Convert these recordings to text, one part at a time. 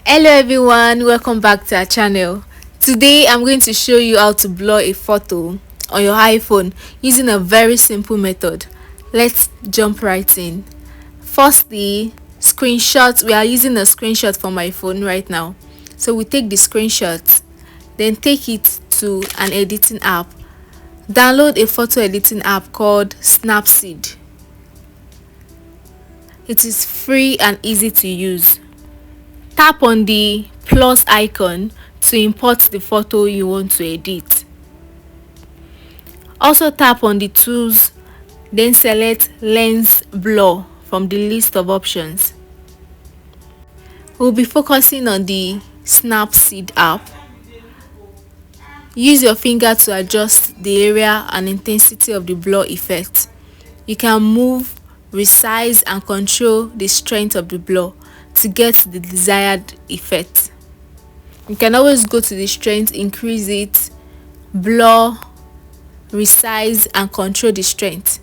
Hello everyone, welcome back to our channel. Today I'm going to show you how to blur a photo on your iPhone using a very simple method. Let's jump right in. Firstly, screenshot. We are using a screenshot for my phone right now. So we take the screenshot, then take it to an editing app. Download a photo editing app called Snapseed. It is free and easy to use. Tap on the plus icon to import the photo you want to edit. Also tap on the tools, then select lens blur from the list of options. We'll be focusing on the Snapseed app. Use your finger to adjust the area and intensity of the blur effect. You can move, resize and control the strength of the blur to get the desired effect. You can always go to the strength, increase it, blur, resize and control the strength.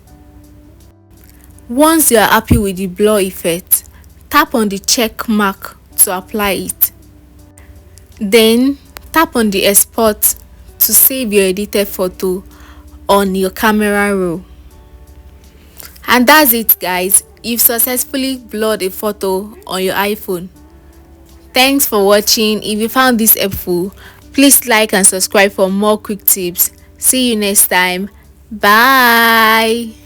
Once you are happy with the blur effect, tap on the check mark to apply it. Then tap on the export to save your edited photo on your camera roll. And that's it, guys. You've successfully blurred a photo on your iPhone. Thanks for watching. If you found this helpful, please like and subscribe for more quick tips. See you next time. Bye.